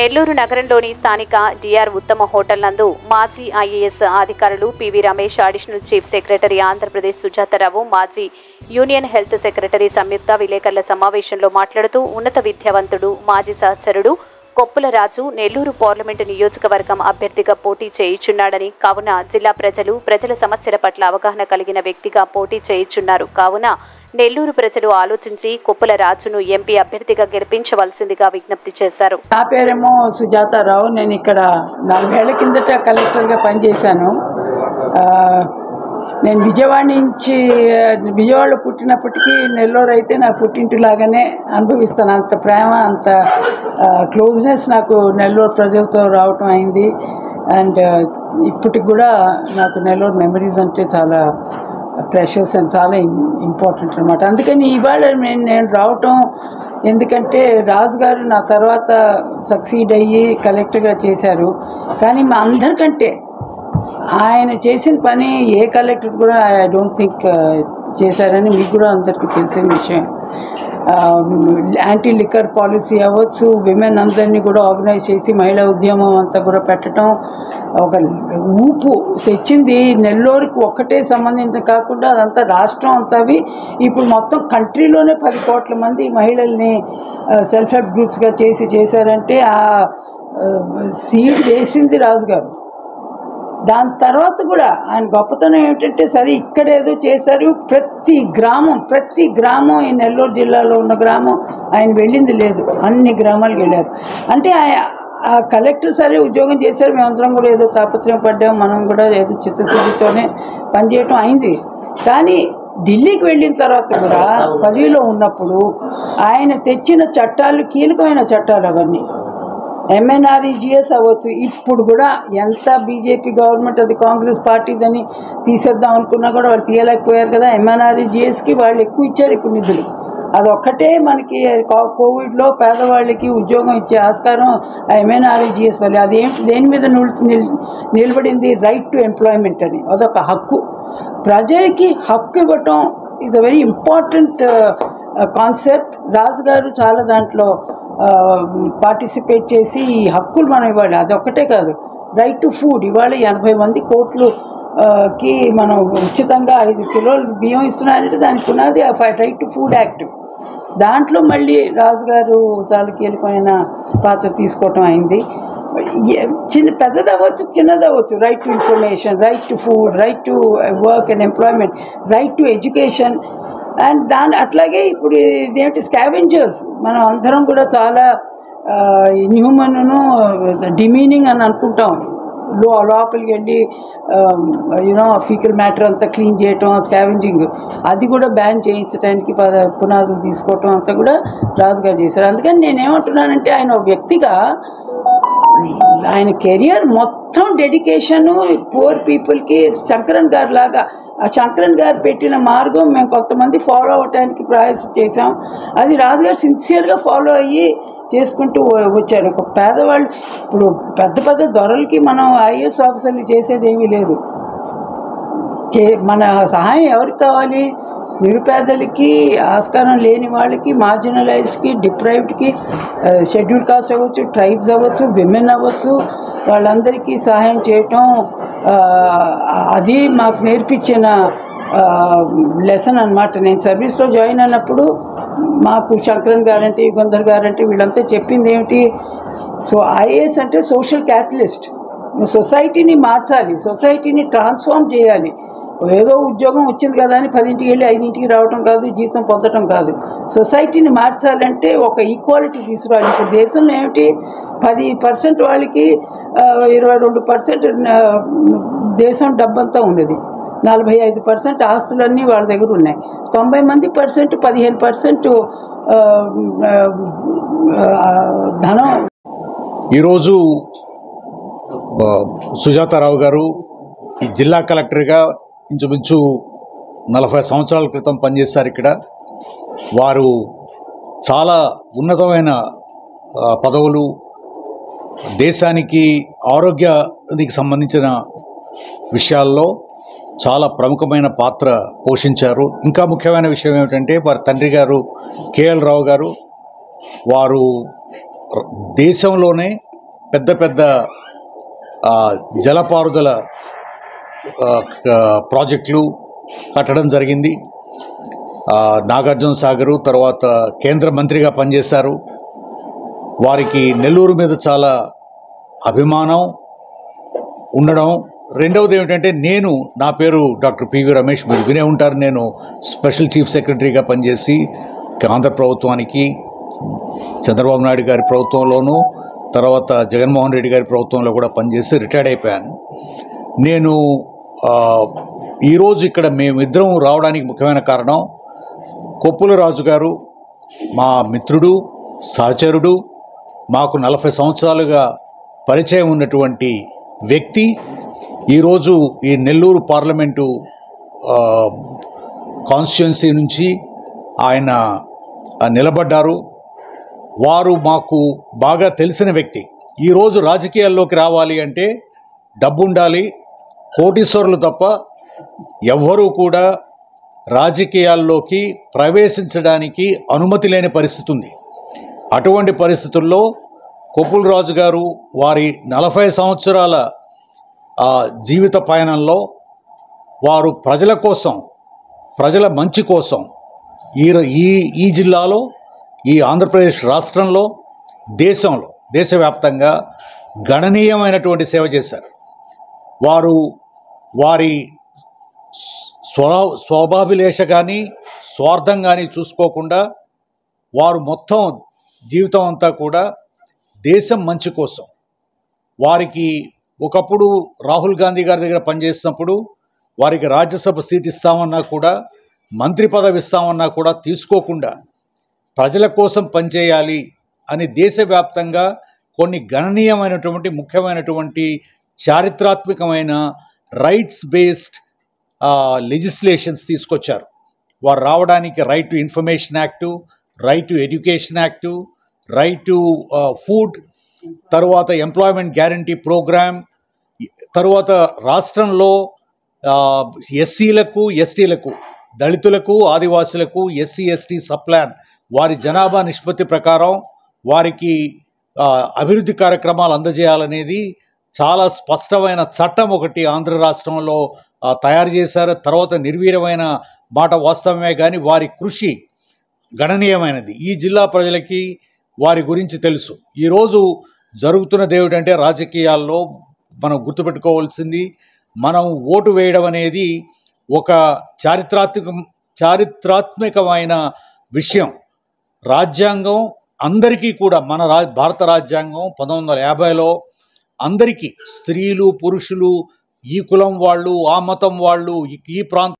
నెల్లూరు నగరంలోని స్థానిక డిఆర్ ఉత్తమ హోటల్ నందు మాజీ ఐఏఎస్ అధికారులు PV Ramesh, additional chief secretary Andhra Pradesh Sujatha Rao, మాజీ యూనియన్ హెల్త్ సెక్రటరీ సంయుక్త విలేకరుల సమావేశంలో మాట్లాడుతూ ఉన్నత విద్యావంతుడు, మాజీ సహచరుడు కొప్పుల రాజు నెల్లూరు పార్లమెంటు నియోజకవర్గం అభ్యర్థిగా పోటీ చేయుచున్నాడని, కావున జిల్లా ప్రజల సమస్యల పట్ల అవగాహన కలిగిన వ్యక్తిగా పోటీ చేయుచున్నారు. కావున నెల్లూరు ప్రజలు ఆలోచించి కొప్పుల రాజును ఎంపీ అభ్యర్థిగా గెలిపించవలసిందిగా విజ్ఞప్తి చేశారు. నా పేరేమో సుజాతారావు. నేను ఇక్కడ 4 ఏళ్ల కిందట కలెక్టర్గా పనిచేశాను. నేను విజయవాడలో పుట్టినప్పటికీ నెల్లూరు అయితే నా పుట్టింటిలాగానే అనుభవిస్తాను. అంత ప్రేమ, అంత క్లోజ్నెస్ నాకు నెల్లూరు ప్రజలతో రావటం అయింది. అండ్ ఇప్పటికి కూడా నాకు నెల్లూరు మెమరీస్ అంటే చాలా ప్రెషర్స్ అండ్ చాలా ఇంపార్టెంట్ అనమాట. అందుకని ఇవాళ నేను రావటం, ఎందుకంటే రాజు గారు నా తర్వాత సక్సీడ్ అయ్యి కలెక్టర్గా చేశారు. కానీ మా అందరికంటే ఆయన చేసిన పని ఏ కలెక్టర్ కూడా ఐ డోంట్ థింక్ చేశారని మీకు కూడా అందరికీ తెలిసిన విషయం. యాంటీ లిక్కర్ పాలసీ అవ్వచ్చు, విమెన్ అందరినీ కూడా ఆర్గనైజ్ చేసి మహిళా ఉద్యమం అంతా కూడా పెట్టడం, ఒక ఊపు తెచ్చింది. నెల్లూరుకి ఒక్కటే సంబంధించిన కాకుండా అదంతా రాష్ట్రం అంతావి. ఇప్పుడు మొత్తం కంట్రీలోనే 10 కోట్ల మంది మహిళల్ని సెల్ఫ్ హెల్ప్ గ్రూప్స్గా చేశారంటే ఆ సీడ్ వేసింది రాజుగారు. దాని తర్వాత కూడా ఆయన గొప్పతనం ఏమిటంటే, సరే ఇక్కడేదో చేశారు, ప్రతి గ్రామం ఈ నెల్లూరు జిల్లాలో ఉన్న గ్రామం ఆయన వెళ్ళింది లేదు, అన్ని గ్రామాలకు వెళ్ళారు. అంటే ఆ కలెక్టర్ సరే ఉద్యోగం చేశారు, మేమందరం కూడా ఏదో తాపత్రయం పడ్డాం, మనం కూడా ఏదో చిత్తశుద్ధితోనే పనిచేయటం అయింది. కానీ ఢిల్లీకి వెళ్ళిన తర్వాత కూడా పదవిలో ఉన్నప్పుడు ఆయన తెచ్చిన చట్టాలు, కీలకమైన చట్టాలు అవన్నీ, MNREGS అవ్వచ్చు. ఇప్పుడు కూడా ఎంత బీజేపీ గవర్నమెంట్, అది కాంగ్రెస్ పార్టీదని తీసేద్దాం అనుకున్నా కూడా వాళ్ళు తీయలేకపోయారు కదా. MNREGSకి వాళ్ళు ఎక్కువ ఇచ్చారు ఇప్పుడు నిధులు. అదొక్కటే మనకి కోవిడ్లో పేదవాళ్ళకి ఉద్యోగం ఇచ్చే ఆస్కారం MNREGS వల్ల. అదేంటి, దేని మీద నిలబడింది? రైట్ టు ఎంప్లాయ్మెంట్ అని. అదొక హక్కు, ప్రజలకి హక్కు ఇవ్వటం is a very important concept. Raju గారు చాలా దాంట్లో పార్టిసిపేట్ చేసి ఈ హక్కులు మనం ఇవ్వాలి. అదొక్కటే కాదు, రైట్ టు ఫుడ్. ఇవాళ 80 కోట్లకి మనం ఉచితంగా 5 కిలోలు బియ్యం ఇస్తున్నారంటే దానికి ఉన్నది రైట్ టు ఫుడ్ యాక్ట్. దాంట్లో మళ్ళీ రాజుగారు చాలా కీలకమైన పాత్ర తీసుకోవటం అయింది. పెద్దదవ్వచ్చు, చిన్నదవ్వచ్చు. Right to information, right to food, right to work and employment, right to education. And అట్లాగే ఇప్పుడు ఇదేంటి, స్కావెంజర్స్. మనం అందరం కూడా చాలా ఇన్హ్యూమన్ను డిమీనింగ్ అని అనుకుంటాం. లోపలికి వెళ్ళి ఫీకల్ మ్యాటర్ అంతా క్లీన్ చేయటం, స్కావెంజింగ్, అది కూడా బ్యాన్ చేయించడానికి పునాదులు తీసుకోవటం అంతా కూడా రాజుగారు చేశారు. అందుకని నేనేమంటున్నానంటే, ఆయన ఒక వ్యక్తిగా ఆయన కెరియర్ మొత్తం డెడికేషను పూర్ పీపుల్కి. శంకరన్ గారు లాగా, ఆ శంకరన్ గారు పెట్టిన మార్గం మేము కొంతమంది ఫాలో అవ్వటానికి ప్రయాసం చేసాం. అది రాజుగారు సిన్సియర్గా ఫాలో అయ్యి చేసుకుంటూ వచ్చారు. ఒక పేదవాళ్ళు, ఇప్పుడు పెద్ద దొరలకి మనం ఐఏఎస్ ఆఫీసర్లు చేసేది ఏమీ లేదు. మన సహాయం ఎవరికి కావాలి? నిరుపేదలకి, ఆస్కారం లేని వాళ్ళకి, మార్జినలైజ్డ్కి, డిప్రైవ్డ్కి, షెడ్యూల్ కాస్ట్ అవ్వచ్చు, ట్రైబ్స్ అవ్వచ్చు, విమెన్ అవ్వచ్చు, వాళ్ళందరికీ సహాయం చేయటం అది మాకు నేర్పించిన లెసన్ అనమాట. నేను సర్వీస్లో జాయిన్ అయినప్పుడు మాకు శంకరన్ గారంటే, యుగంధర్ గారంటే వీళ్ళంతా చెప్పింది ఏమిటి, ఐఏఎస్ అంటే సోషల్ క్యాటలిస్ట్. సొసైటీని మార్చాలి, సొసైటీని ట్రాన్స్ఫార్మ్ చేయాలి. ఏదో ఉద్యోగం వచ్చింది కదా అని 10ంటికి వెళ్ళి 5ంటికి రావటం కాదు, జీతం పొందటం కాదు. సొసైటీని మార్చాలంటే ఒక ఈక్వాలిటీ తీసుకురావాలి. ఇప్పుడు దేశంలో ఏమిటి, 10% వాళ్ళకి 22% దేశం డబ్బంతా ఉన్నది, 45% ఆస్తులన్నీ వాళ్ళ దగ్గర ఉన్నాయి, 90% 15% ధనం. ఈరోజు సుజాతారావు గారు ఈ జిల్లా కలెక్టర్గా ఇంచుమించు 40 సంవత్సరాల క్రితం పనిచేశారు ఇక్కడ. వారు చాలా ఉన్నతమైన పదవులు, దేశానికి ఆరోగ్యానికి సంబంధించిన విషయాల్లో చాలా ప్రముఖమైన పాత్ర పోషించారు. ఇంకా ముఖ్యమైన విషయం ఏమిటంటే, వారి తండ్రి గారు KL రావు గారు, వారు దేశంలోనే పెద్ద పెద్ద జలపారుదల ప్రాజెక్టులు కట్టడం జరిగింది. నాగార్జున సాగరు, తర్వాత కేంద్ర మంత్రిగా పనిచేశారు. వారికి నెల్లూరు మీద చాలా అభిమానం ఉండడం. రెండవది ఏమిటంటే, నా పేరు డాక్టర్ పివి రమేష్, మీరు వినే ఉంటారు. నేను స్పెషల్ చీఫ్ సెక్రటరీగా పనిచేసి ఆంధ్ర ప్రభుత్వానికి, చంద్రబాబు నాయుడు గారి ప్రభుత్వంలోనూ, తర్వాత జగన్మోహన్ రెడ్డి గారి ప్రభుత్వంలో కూడా పనిచేసి రిటైర్డ్ అయిపోయాను. నేను ఈరోజు ఇక్కడ మేమిద్దరం రావడానికి ముఖ్యమైన కారణం, కొప్పుల రాజు గారు మా మిత్రుడు, సహచరుడు, మాకు 40 సంవత్సరాలుగా పరిచయం ఉన్నటువంటి వ్యక్తి ఈరోజు ఈ నెల్లూరు పార్లమెంటు కాన్స్టిట్యుయెన్సీ నుంచి ఆయన నిలబడ్డారు. వారు మాకు బాగా తెలిసిన వ్యక్తి. ఈరోజు రాజకీయాల్లోకి రావాలి అంటే డబ్బు ఉండాలి. కోటీశ్వరులు తప్ప ఎవ్వరూ కూడా రాజకీయాల్లోకి ప్రవేశించడానికి అనుమతి లేని పరిస్థితి ఉంది. అటువంటి పరిస్థితుల్లో కొప్పుల రాజు గారు వారి 40 సంవత్సరాల జీవిత పయనంలో వారు ప్రజల కోసం, ప్రజల మంచి కోసం ఈ జిల్లాలో, ఈ ఆంధ్రప్రదేశ్ రాష్ట్రంలో, దేశవ్యాప్తంగా గణనీయమైనటువంటి సేవ చేశారు. వారు వారి స్వభాభిలేష కానీ స్వార్థం కానీ చూసుకోకుండా వారు మొత్తం జీవితం అంతా కూడా దేశం మంచి కోసం. వారికి ఒకప్పుడు రాహుల్ గాంధీ గారి దగ్గర పనిచేసినప్పుడు వారికి రాజ్యసభ సీట్ ఇస్తామన్నా కూడా, మంత్రి పదవి ఇస్తామన్నా కూడా తీసుకోకుండా ప్రజల కోసం పనిచేయాలి అని దేశవ్యాప్తంగా కొన్ని గణనీయమైనటువంటి ముఖ్యమైనటువంటి చారిత్రాత్మకమైన రైట్స్ బేస్డ్ లెజిస్లేషన్స్ తీసుకొచ్చారు. వారు రావడానికి right to information act, right to education act, right to food, తర్వాత ఎంప్లాయ్మెంట్ గ్యారంటీ ప్రోగ్రామ్, తర్వాత రాష్ట్రంలో ఎస్సీలకు, ఎస్టీలకు, దళితులకు, ఆదివాసులకు ఎస్సీ ఎస్టీ సప్లాన్ వారి జనాభా నిష్పత్తి ప్రకారం వారికి అభివృద్ధి కార్యక్రమాలు అందజేయాలనేది చాలా స్పష్టమైన చట్టం ఒకటి ఆంధ్ర రాష్ట్రంలో తయారు చేశారు. తర్వాత నిర్వీర్యమైన మాట వాస్తవమే, కానీ వారి కృషి గణనీయమైనది. ఈ జిల్లా ప్రజలకి వారి గురించి తెలుసు. ఈరోజు జరుగుతున్నది ఏమిటంటే, రాజకీయాల్లో మనం గుర్తుపెట్టుకోవాల్సింది, మనం ఓటు వేయడం అనేది ఒక చారిత్రాత్మకమైన విషయం. రాజ్యాంగం అందరికీ కూడా, మన భారత రాజ్యాంగం 1950లో అందరికీ, స్త్రీలు పురుషులు, ఈ కులం వాళ్ళు, ఆ మతం వాళ్ళు, ఈ ప్రాంతం